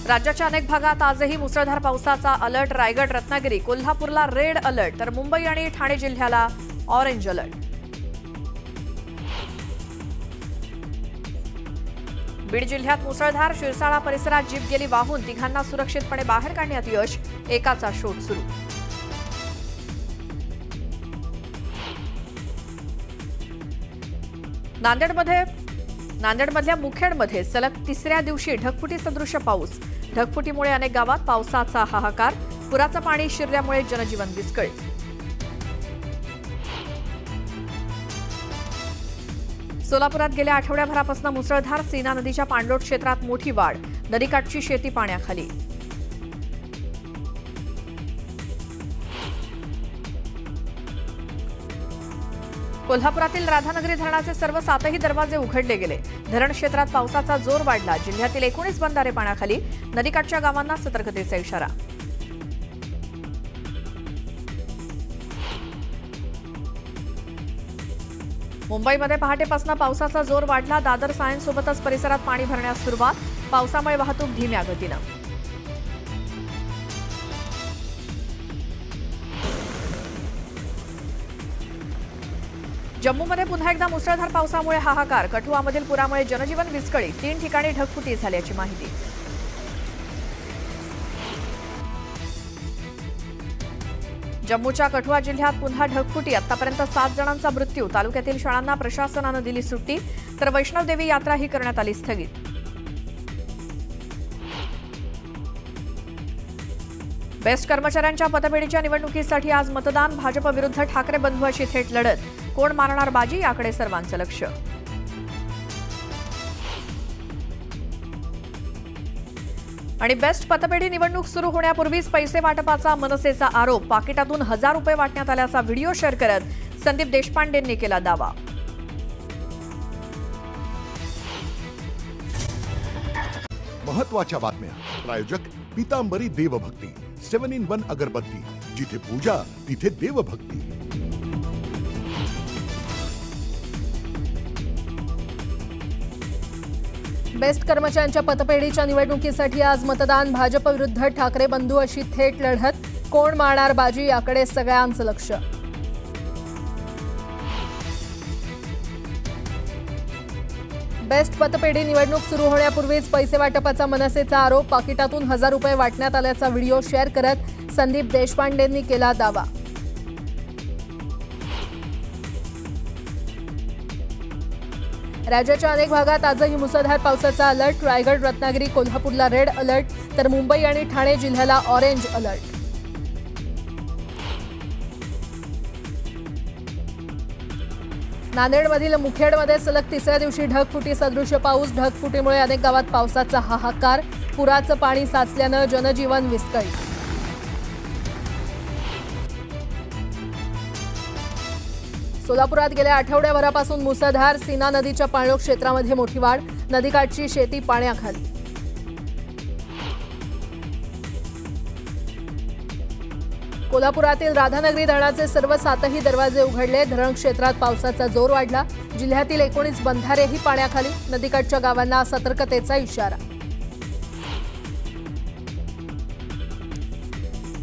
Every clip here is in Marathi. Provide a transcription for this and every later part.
राज्याच्या अनेक भागात आजही मुसळधार पावसाचा अलर्ट. रायगड, रत्नागिरी, कोल्हापूरला रेड अलर्ट, तर मुंबई आणि ठाणे जिल्ह्याला ऑरेंज अलर्ट. बीड जिल्ह्यात मुसळधार. शिरसाळा परिसरात जीप गेली वाहून. तिघांना सुरक्षितपणे बाहेर काढण्यात यश. एकाचा शोध सुरू. नांदेडमधल्या मुखेडमध्ये सलग तिसऱ्या दिवशी ढगफुटी सदृश्य पाऊस. ढगफुटीमुळे अनेक गावात पावसाचा हाहाकार. पुराचं पाणी शिरल्यामुळे जनजीवन विस्कळीत. सोलापुरात गेल्या आठवड्याभरापासून मुसळधार. सीना नदीच्या पाणलोट क्षेत्रात मोठी वाढ. नदीकाठची शेती पाण्याखाली. कोल्हापुरातील राधानगरी धरणाचे सर्व 7ही दरवाजे उघडले गेले. धरण क्षेत्रात पावसाचा जोर वाढला. जिल्ह्यातील 19 बंधारे पाण्याखाली. नदीकाठच्या गावांना सतर्कतेचा इशारा. मुंबईमध्ये पहाटेपासून पावसाचा जोर वाढला. दादर सायन्ससोबतच परिसरात पाणी भरण्यास सुरुवात. पावसामुळे वाहतूक धीम्या गतीनं. जम्मूमध्ये पुन्हा एकदा मुसळधार पावसामुळे हाहाकार. कठुआमधील पुरामुळे जनजीवन विस्कळीत. 3 ठिकाणी ढगफुटी झाल्याची माहिती. जम्मूच्या कठुआ जिल्ह्यात पुन्हा ढगफुटी. आतापर्यंत 7 जणांचा मृत्यू. तालुक्यातील शाळांना प्रशासनानं दिली सुट्टी. तर वैष्णवदेवी यात्राही करण्यात आली स्थगित. बेस्ट कर्मचाऱ्यांच्या पतपेढीच्या निवडणुकीसाठी आज मतदान. भाजप विरुद्ध ठाकरे बंधू अशी थेट लढत. कोण मारणार बाजी याकडे सर्वांचं लक्ष. आणि बेस्ट पतपेढी निवडणूक सुरू होण्यापूर्वीच पैसे वाटपाचा मनसेचा आरोप. पाकिटातून 1000 रुपये वाटण्यात आल्याचा व्हिडिओ शेअर करत संदीप देशपांडेंनी केला दावा. महत्त्वाच्या बातम्या. प्रायोजक पीतांबरी देवभक्ती. 7-in-1 अगरबत्ती. जिथे पूजा तिथे देवभक्ती. बेस्ट कर्मचाऱ्यांच्या पतपेढीच्या निवडणुकीसाठी आज मतदान. भाजप विरुद्ध ठाकरे बंधू अशी थेट लढत. कोण मारणार बाजी याकडे सगळ्यांचं लक्ष. बेस्ट पतपेढी निवडणूक सुरू होण्यापूर्वीच पैसे वाटपाचा मनसेचा आरोप. पाकिटातून 1000 रुपये वाटण्यात आल्याचा व्हिडिओ शेअर करत संदीप देशपांडेंनी केला दावा. राज्याच्या अनेक भागात आजही मुसळधार पावसाचा अलर्ट. रायगड, रत्नागिरी, कोल्हापूरला रेड अलर्ट, तर मुंबई आणि ठाणे जिल्ह्याला ऑरेंज अलर्ट. नांदेडमधील मुखेडमध्ये सलग तिसऱ्या दिवशी ढगफुटी सदृश्य पाऊस. ढगफुटीमुळे अनेक गावात पावसाचा हाहाकार. पुराचं पाणी साचल्यानं जनजीवन विस्कळीत. सोलापुरात गेल्या आठवड्याभरापासून मुसळधार. सीना नदीच्या पाणलोट क्षेत्रामध्ये मोठी वाढ. नदीकाठची शेती पाण्याखाली. कोल्हापुरातील राधानगरी धरणाचे सर्व 7ही दरवाजे उघडले. धरण क्षेत्रात पावसाचा जोर वाढला. जिल्ह्यातील 19 बंधारेही पाण्याखाली. नदीकाठच्या गावांना सतर्कतेचा इशारा.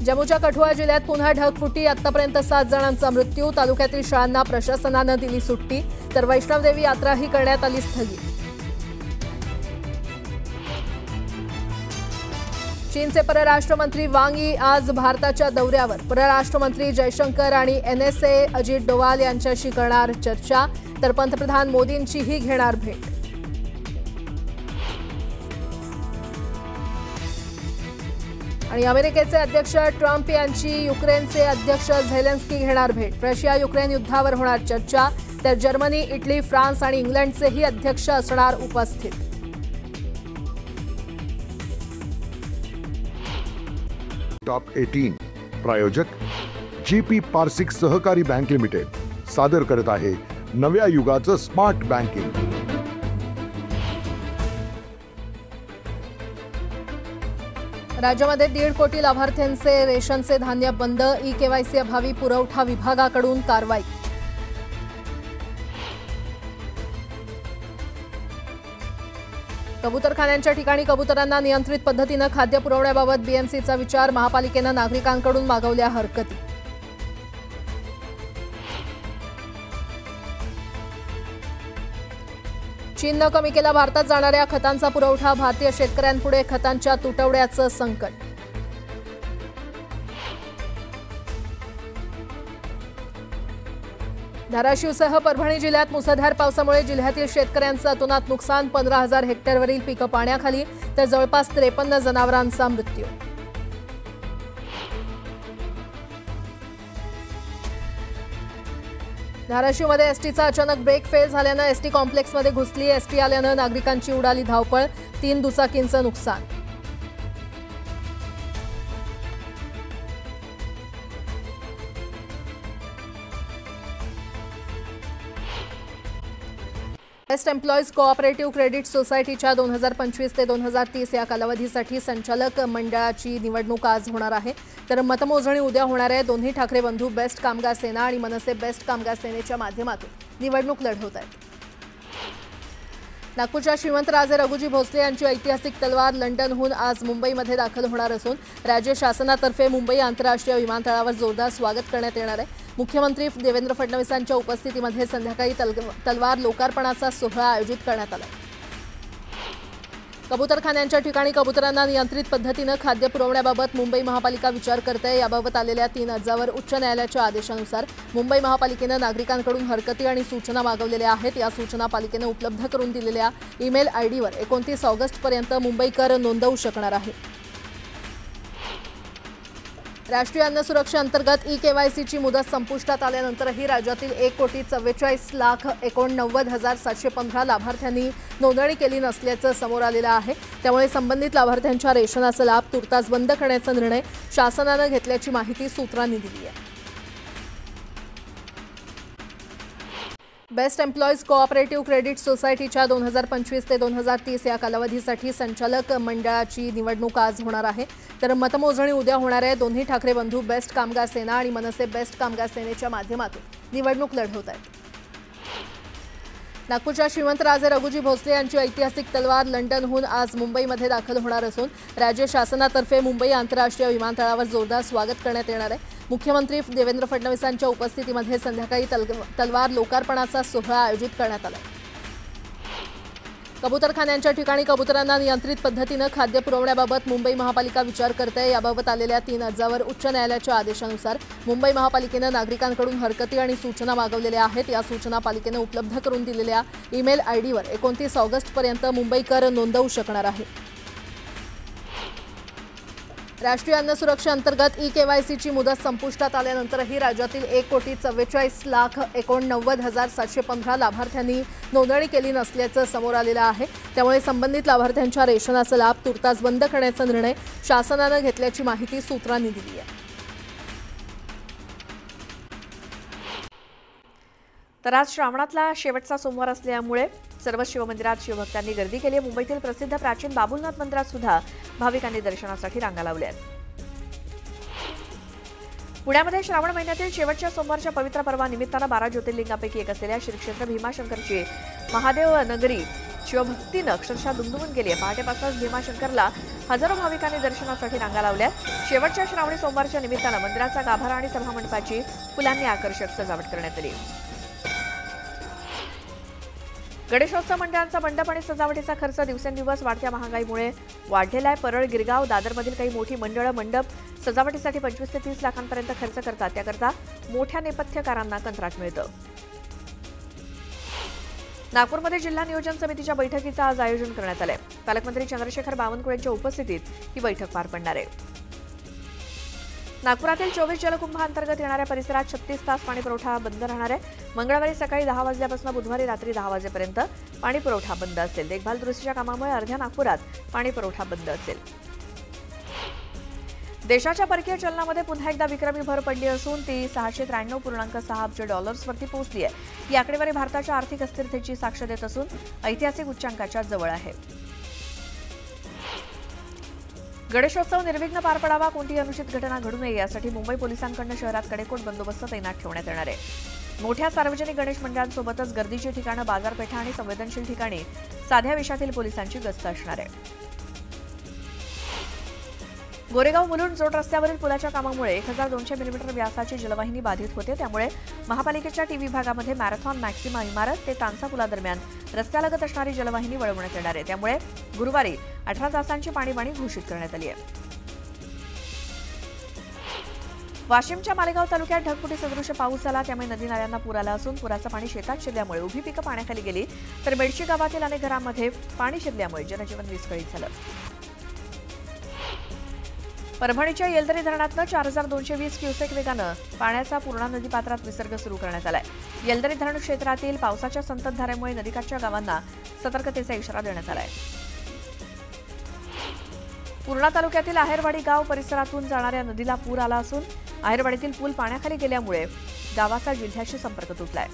जम्मूच्या कठुआ जिल्ह्यात पुन्हा ढगफुटी. आतापर्यंत 7 जणांचा मृत्यू. तालुक्यातील शाळांना प्रशासनानं दिली सुट्टी. तर वैष्णवदेवी यात्राही करण्यात आली स्थगित. चीनचे परराष्ट्र मंत्री वांग यी आज भारताच्या दौऱ्यावर. परराष्ट्र मंत्री जयशंकर आणि NSA अजित डोवाल यांच्याशी करणार चर्चा. तर पंतप्रधान मोदींचीही घेणार भेट. आणि अमेरिकेचे अध्यक्ष ट्रम्प यांची युक्रेनचे अध्यक्ष झेलेन्स्की घेणार भेट. रशिया युक्रेन युद्धावर होणार चर्चा. तर जर्मनी, इटली, फ्रान्स आणि इंग्लंडचेही अध्यक्ष असणार उपस्थित. टॉप 18 प्रायोजक GP पार्सिक सहकारी बँक लिमिटेड सादर करत आहे नव्या युगाचं स्मार्ट बँकिंग. राज्यामध्ये 1.5 कोटी लाभार्थ्यांचे रेशनचे धान्य बंद. ई-KYC अभावी पुरवठा विभागाकडून कारवाई. कबूतरखान्यांच्या ठिकाणी कबुतरांना नियंत्रित पद्धतीनं खाद्य पुरवण्याबाबत बीएमसीचा विचार, महापालिकेनं नागरिकांकडून मागवल्या हरकती. चीननं कमी केला भारतात जाणाऱ्या खतांचा पुरवठा, भारतीय शेतकऱ्यांपुढे खतांच्या तुटवड्याचं संकट. धाराशिवसह परभणी जिल्ह्यात मुसळधार पावसामुळे जिल्ह्यातील शेतकऱ्यांचं अतोनात नुकसान, 15,000 हेक्टरवरील पिकं पाण्याखाली तर जवळपास 53 जनावरांचा मृत्यू. धाराशिवमध्ये एसटीचा अचानक ब्रेक फेल झाल्यानं एसटी कॉम्प्लेक्समध्ये घुसली. एसटी आल्यानं नागरिकांची उडाली धावपळ, 3 दुचाकींचं नुकसान. बेस्ट एम्प्लॉईज कोऑपरेटिव्ह क्रेडिट सोसायटीच्या 2025 ते 2030 या कालावधीसाठी संचालक मंडळाची निवडणूक आज होणार आहे. तर मतमोजणी उद्या होणार आहे. दोन्ही ठाकरे बंधू बेस्ट कामगार सेना आणि मनसे बेस्ट कामगार सेनेच्या माध्यमातून निवडणूक लढवत आहेत. नागपूरच्या श्रीमंतराजे रघुजी भोसले यांची ऐतिहासिक तलवार लंडनहून आज मुंबईमध्ये दाखल होणार असून राज्य शासनातर्फे मुंबई आंतरराष्ट्रीय विमानतळावर जोरदार स्वागत करण्यात येणार आहे. मुख्यमंत्री देवेंद्र फडणवीसांच्या उपस्थितीमध्ये संध्याकाळी तलवार लोकार्पणाचा सोहळा आयोजित करण्यात आला. कबूतरखान्यांच्या ठिकाणी कबुतरांना नियंत्रित पद्धतीनं खाद्य पुरवण्याबाबत मुंबई महापालिका विचार करते. याबाबत आलेल्या 3 अर्जावर उच्च न्यायालयाच्या आदेशानुसार मुंबई महापालिकेनं नागरिकांकडून हरकती आणि सूचना मागवलेल्या आहेत. या सूचना पालिकेनं उपलब्ध करून दिलेल्या ईमेल आयडीवर 29 ऑगस्टपर्यंत मुंबईकर नोंदवू शकणार आहे. राष्ट्रीय अन्न सुरक्षा अंतर्गत ई-केवायसीची मुदत संपुष्टात आल्यानंतरही राज्यातील 1,44,89,715 लाभार्थ्यांनी नोंदणी केली नसल्याचं समोर आलेलं आहे. त्यामुळे संबंधित लाभार्थ्यांच्या रेशनाचा लाभ तुर्तास बंद करण्याचा निर्णय शासनानं घेतल्याची माहिती सूत्रांनी दिली आहे. बेस्ट एम्प्लॉईज कोऑपरेटिव्ह क्रेडिट सोसायटीच्या 2025 ते 2030 या कालावधीसाठी संचालक मंडळाची निवडणूक आज होणार आहे. तर मतमोजणी उद्या होणार आहे. दोन्ही ठाकरे बंधू बेस्ट कामगार सेना आणि मनसे बेस्ट कामगार सेनेच्या माध्यमातून निवडणूक लढवत आहेत. नागपूरच्या श्रीमंतराजे रघुजी भोसले यांची ऐतिहासिक तलवार लंडनहून आज मुंबईमध्ये दाखल होणार असून राज्य शासनातर्फे मुंबई आंतरराष्ट्रीय विमानतळावर जोरदार स्वागत करण्यात येणार आहे. मुख्यमंत्री देवेंद्र फडणवीसांच्या उपस्थितीमध्ये संध्याकाळी तलवार लोकार्पणाचा सोहळा आयोजित करण्यात आला. कबूतरखान्यांच्या ठिकाणी कबुतरांना नियंत्रित पद्धतीनं खाद्य पुरवण्याबाबत मुंबई महापालिका विचार करते. याबाबत आलेल्या 3 अर्जावर उच्च न्यायालयाच्या आदेशानुसार मुंबई महापालिकेनं नागरिकांकडून हरकती आणि सूचना मागवलेल्या आहेत. या सूचना पालिकेनं उपलब्ध करून दिलेल्या ईमेल आयडीवर 29 ऑगस्टपर्यंत मुंबईकर नोंदवू शकणार आहेत. राष्ट्रीय अन्न सुरक्षा अंतर्गत ई-केवायसीची मुदत संपुष्टात आल्यानंतरही राज्यातील 1,44,89,715 लाभार्थ्यांनी नोंदणी केली नसल्याचं समोर आलेलं आहे. त्यामुळे संबंधित लाभार्थ्यांच्या रेशनाचा लाभ तुर्तास बंद करण्याचा निर्णय शासनानं घेतल्याची माहिती सूत्रांनी दिली आहे. तर आज श्रावणातला शेवटचा सोमवार असल्यामुळे सर्व शिवमंदिरात शिवभक्तांनी गर्दी केली आहे. मुंबईतील प्रसिद्ध प्राचीन बाबुलनाथ मंदिरात सुद्धा भाविकांनी दर्शनासाठी रांगा लावल्या आहेत. पुण्यामध्ये श्रावण महिन्यातील शेवटच्या सोमवारच्या पवित्र पर्वानिमित्तानं 12 ज्योतिर्लिंगापैकी एक असलेल्या श्री क्षेत्र भीमाशंकरची महादेव नगरी शिवभक्तीनं अक्षरशः दुमदुमून गेली आहे. पहाटेपासूनच भीमाशंकरला हजारो भाविकांनी दर्शनासाठी रांगा लावल्या. शेवटच्या श्रावणी सोमवारच्या निमित्तानं मंदिराचा गाभारा आणि सभामंडपाची फुलांनी आकर्षक सजावट करण्यात आली. गणेशोत्सव मंडळांचा मंडप आणि सजावटीचा खर्च दिवसेंदिवस वाढत्या महागाईमुळे वाढलेला आहे. परळ, गिरगाव, दादरमधील काही मोठी मंडळं मंडप सजावटीसाठी 25 ते 30 लाखांपर्यंत खर्च करतात. त्याकरता मोठ्या नेपथ्यकारांना कंत्राट मिळतं. नागपूरमध्ये जिल्हा नियोजन समितीच्या बैठकीचं आज आयोजन करण्यात आलंय. पालकमंत्री चंद्रशेखर बावनकुळे यांच्या उपस्थितीत ही बैठक पार पडणार आहे. नागपुरातील 24 जलकुंभांतर्गत येणाऱ्या परिसरात 36 तास पाणीपुरवठा बंद राहणार आहे. मंगळवारी सकाळी 10 वाजल्यापासून बुधवारी रात्री 10 वाजेपर्यंत पाणीपुरवठा बंद असेल. देखभाल दुरुस्तीच्या कामामुळे अर्ध्या नागपुरात पाणीपुरवठा बंद असेल. देशाच्या परकीय चलनामध्ये पुन्हा एकदा विक्रमी भर पडली असून ती $693.6 अब्ज वरती पोहोचली आहे. ही आकडेवारी भारताच्या आर्थिक अस्थिरतेची साक्ष देत असून ऐतिहासिक उच्चांकाच्या जवळ आहे. गणेशोत्सव निर्विघ्न पार पडावा, कोणतीही अनुचित घटना घडू नये यासाठी मुंबई पोलिसांकडून शहरात कडेकोट बंदोबस्त तैनात ठेवण्यात येणार आहे. मोठ्या सार्वजनिक गणेश मंडळांसोबतच गर्दीची ठिकाणं, बाजारपेठा आणि संवेदनशील ठिकाणी साध्या वेशातील पोलिसांची गस्त असणार आहे. गोरेगाव मुलुंड जोड रस्त्यावरील पुलाच्या कामामुळे 1200 मिलीमीटर व्यासाची जलवाहिनी बाधित होते. त्यामुळे महापालिकेच्या टी विभागामध्ये मॅरेथॉन मॅक्सिमा इमारत ते तानसा पुलादरम्यान रस्त्यालगत असणारी जलवाहिनी वळवण्यात येणार आहे. त्यामुळे गुरुवारी 18 तासांची पाणीबाणी घोषित करण्यात आली आहे. वाशिमच्या मालेगाव तालुक्यात ढगफुटी सदृश पाऊस झाला. त्यामुळे नदी नाल्यांना पूर आला असून पुराचं पाणी शेतात शिरल्यामुळे उभी पिकं पाण्याखाली गेली, तर बेडशी गावातील अनेक घरांमध्ये पाणी शिरल्यामुळे जनजीवन विस्कळीत झालं. परभणीच्या येलदरी धरणातनं 4220 क्युसेक वेगानं पाण्याचा पूर्णा नदीपात्रात विसर्ग सुरू करण्यात आलाय. येलदरी धरण क्षेत्रातील पावसाच्या संततधारेमुळे नदीकाठच्या गावांना सतर्कतेचा इशारा देण्यात आलाय. पूर्णा तालुक्यातील आहेरवाडी गाव परिसरातून जाणाऱ्या नदीला पूर आला असून आहेरवाडीतील पूल पाण्याखाली गेल्यामुळे गावाचा जिल्ह्याशी संपर्क तुटलाय.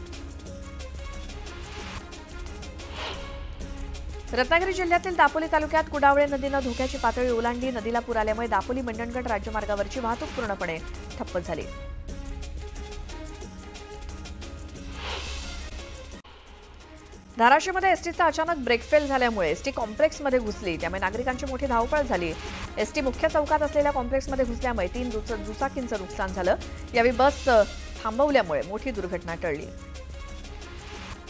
रत्नागिरी जिल्ह्यातील दापोली तालुक्यात कुडावळे नदीनं धोक्याची पातळी ओलांडली. नदीला पूर आल्यामुळे दापोली मंडणगड राज्यमार्गावरची वाहतूक पूर्णपणे ठप्प झाली. धाराशिवमध्ये एसटीचा अचानक ब्रेकफेल झाल्यामुळे एसटी कॉम्प्लेक्समध्ये घुसली. त्यामुळे नागरिकांची मोठी धावपळ झाली. एसटी मुख्य चौकात असलेल्या कॉम्प्लेक्समध्ये घुसल्यामुळे 3 दुचाकींचं नुकसान झालं. यावेळी बस थांबवल्यामुळे मोठी दुर्घटना टळली.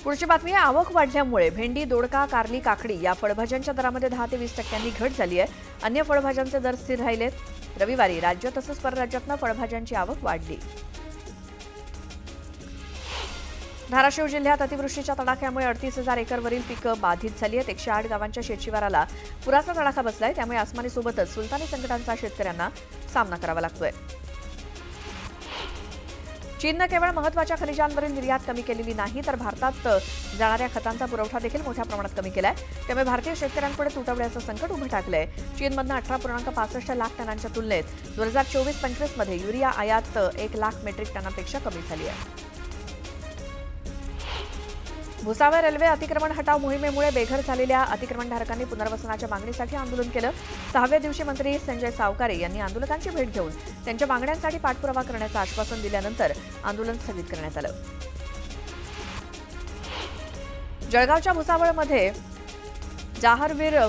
पुढची बातमी आहे. आवक वाढल्यामुळे भेंडी, दोडका, कारली, काकडी या फळभाज्यांच्या दरामध्ये 10 ते 20% घट झाली आहे. अन्य फळभाज्यांचे दर स्थिर राहिलेत. रविवारी राज्य तसंच परराज्यातनं फळभाज्यांची आवक वाढली. धाराशिव जिल्ह्यात अतिवृष्टीच्या तडाख्यामुळे 38,000 एकरवरील पिकं बाधित झाली आहेत. 108 गावांच्या शेतशिवाराला पुराचा तडाखा बसलाय. त्यामुळे आसमानीसोबतच सुलतानी संकटांचा शेतकऱ्यांना सामना करावा लागतोय. चीननं केवळ महत्त्वाच्या खनिजांवरील निर्यात कमी केलेली नाही, तर भारतात जाणाऱ्या खतांचा पुरवठा देखील मोठ्या प्रमाणात कमी केलाय. त्यामुळे भारतीय शेतकऱ्यांपुढे तुटवड्याचं संकट उभं ठाकलंय. चीनमधनं 18.65 लाख टनांच्या तुलनेत 2024-25 मध्ये युरिया आयात 1 लाख मेट्रिक टनापेक्षा कमी झाली आहे. भुसावळ रेल्वे अतिक्रमण हटाव मोहिमेमुळे बेघर झालेल्या अतिक्रमणधारकांनी पुनर्वसनाच्या मागणीसाठी आंदोलन केलं. 6व्या दिवशी मंत्री संजय सावकारे यांनी आंदोलकांची भेट घेऊन त्यांच्या मागण्यांसाठी पाठपुरावा करण्याचं आश्वासन दिल्यानंतर आंदोलन स्थगित करण्यात आलं. जळगावच्या भुसावळमध्ये जाहरवीर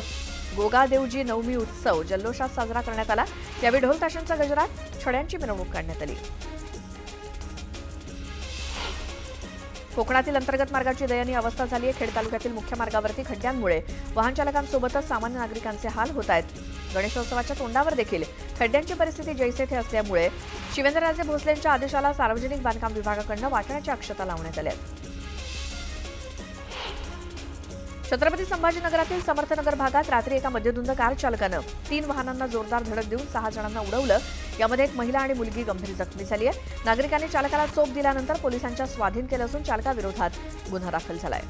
गोगादेवजी नवमी उत्सव जल्लोषात साजरा करण्यात आला. यावेळी ढोल ताशांचा गजरात छड्यांची मिरवणूक काढण्यात आली. कोकणातील अंतर्गत मार्गाची दयनीय अवस्था झाली आहे. खेड तालुक्यातील मुख्य मार्गावरती खड्ड्यांमुळे वाहन चालकांसोबतच सामान्य नागरिकांचे हाल होत आहेत. गणेशोत्सवाच्या तोंडावर देखील खड्ड्यांची परिस्थिती जैसे थे असल्यामुळे शिवेंद्रराजे भोसलेंच्या आदेशाला सार्वजनिक बांधकाम विभागाकडून वाटण्याच्या अक्षता लावण्यात आल्या. छत्रपती संभाजीनगरातील समर्थनगर भागात रात्री एका मद्यधुंद कार चालकानं 3 वाहनांना जोरदार धडक देऊन 6 जणांना उडवलं. यामध्ये एक महिला आणि मुलगी गंभीर जखमी झाली आहे. नागरिकांनी चालकाला चोप दिल्यानंतर पोलिसांच्या स्वाधीन केलं असून चालकाविरोधात गुन्हा दाखल झालाय.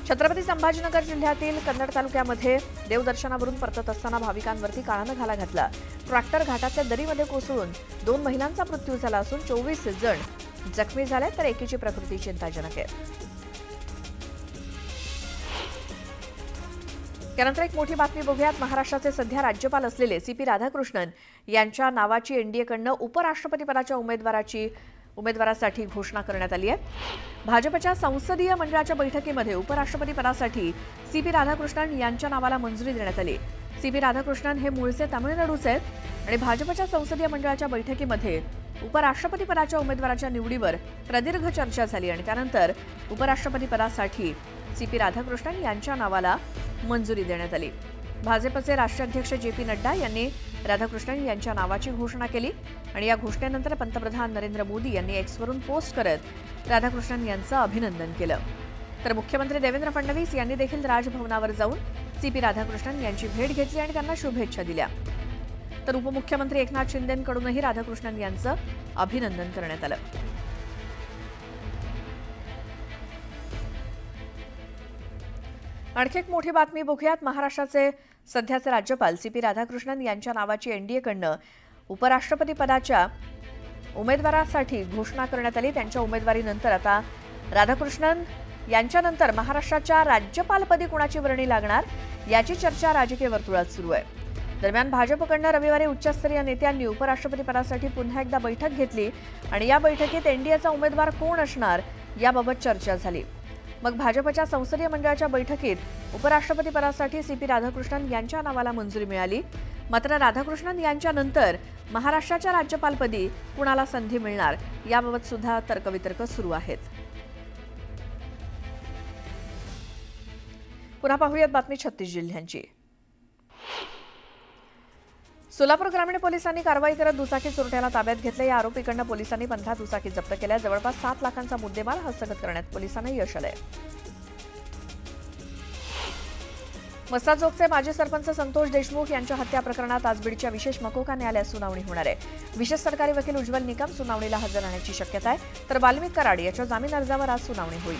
छत्रपती संभाजीनगर जिल्ह्यातील कन्नड तालुक्यामध्ये देवदर्शनावरून परतत असताना भाविकांवरती काळानं घाला घातला. ट्रॅक्टर घाटाच्या दरीमध्ये कोसळून 2 महिलांचा मृत्यू झाला असून 24 जण जखमी झाले, तर एकीची प्रकृती चिंताजनक आहे. त्यानंतर एक मोठी बातमी बघूयात. महाराष्ट्राचे सध्या राज्यपाल असलेले CP राधाकृष्णन यांच्या नावाची एनडीएकडनं उपराष्ट्रपतीपदाच्या उमेदवारासाठी घोषणा करण्यात आली आहे. भाजपच्या संसदीय मंडळाच्या बैठकीमध्ये उपराष्ट्रपतीपदासाठी CP राधाकृष्णन यांच्या नावाला मंजुरी देण्यात आली. CP राधाकृष्णन हे मूळचे तामिळनाडूचे आहेत आणि भाजपच्या संसदीय मंडळाच्या बैठकीमध्ये उपराष्ट्रपतीपदाच्या उमेदवाराच्या निवडीवर प्रदीर्घ चर्चा झाली आणि त्यानंतर उपराष्ट्रपतीपदासाठी CP राधाकृष्णन यांच्या नावाला मंजुरी देण्यात आली. भाजपचे राष्ट्रीय अध्यक्ष JP नड्डा यांनी राधाकृष्णन यांच्या नावाची घोषणा केली आणि या घोषणेनंतर पंतप्रधान नरेंद्र मोदी यांनी एक्सवरून पोस्ट करत राधाकृष्णन यांचं अभिनंदन केलं. तर मुख्यमंत्री देवेंद्र फडणवीस यांनी देखील राजभवनावर जाऊन CP राधाकृष्णन यांची भेट घेतली आणि त्यांना शुभेच्छा दिल्या. तर उपमुख्यमंत्री एकनाथ शिंदेंकडूनही राधाकृष्णन यांचं अभिनंदन करण्यात आलं. आणखी एक मोठी बातमी बघूयात. महाराष्ट्राचे सध्याचे राज्यपाल CP राधाकृष्णन यांच्या नावाची एनडीएकडनं उपराष्ट्रपतीपदाच्या उमेदवारासाठी घोषणा करण्यात आली. त्यांच्या उमेदवारीनंतर आता राधाकृष्णन यांच्यानंतर महाराष्ट्राच्या राज्यपालपदी कुणाची वर्णी लागणार याची चर्चा राजकीय वर्तुळात सुरू आहे. दरम्यान भाजपकडनं रविवारी उच्चस्तरीय नेत्यांनी उपराष्ट्रपतीपदासाठी पुन्हा एकदा बैठक घेतली आणि या बैठकीत एनडीएचा उमेदवार कोण असणार याबाबत चर्चा झाली. मग भाजपच्या संसदीय मंडळाच्या बैठकीत उपराष्ट्रपतीपदासाठी सीपी राधाकृष्णन यांच्या नावाला मंजुरी मिळाली. मात्र राधाकृष्णन यांच्यानंतर महाराष्ट्राच्या राज्यपालपदी कुणाला संधी मिळणार याबाबत सुद्धा तर्कवितर्क सुरू आहेत. पुन्हा पाहूयात बातमी 36 जिल्ह्यांची. सोलापूर ग्रामीण पोलिसांनी कारवाई करत दुचाकी चोरट्याला ताब्यात घेतले. या आरोपीकडनं पोलिसांनी 15 दुचाकी जप्त केल्या. जवळपास 7 लाखांचा मुद्देमाल हस्तगत करण्यात पोलिसांना यश आलंय. मस्साजोगचे माजी सरपंच संतोष देशमुख यांच्या हत्या प्रकरणात आज बीडच्या विशेष मकोका न्यायालयात सुनावणी होणार आहे. विशेष सरकारी वकील उज्ज्वल निकम सुनावणीला हजर राहण्याची शक्यता आहे. तर वाल्मिक कराड याच्या जामीन अर्जावर आज सुनावणी होईल.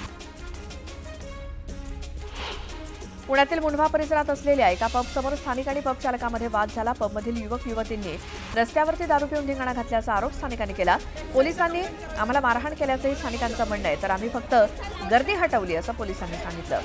पुण्यातील मुंढवा परिसरात असलेल्या एका पबसमोर स्थानिक आणि पब चालकामध्ये वाद झाला. पबमधील युवक युवतींनी रस्त्यावरती दारू पिऊन धिंगाणा घातल्याचा आरोप स्थानिकांनी केला. पोलिसांनी आम्हाला मारहाण केल्याचंही स्थानिकांचं म्हणणं आहे. तर आम्ही फक्त गर्दी हटवली असं पोलिसांनी सांगितलं.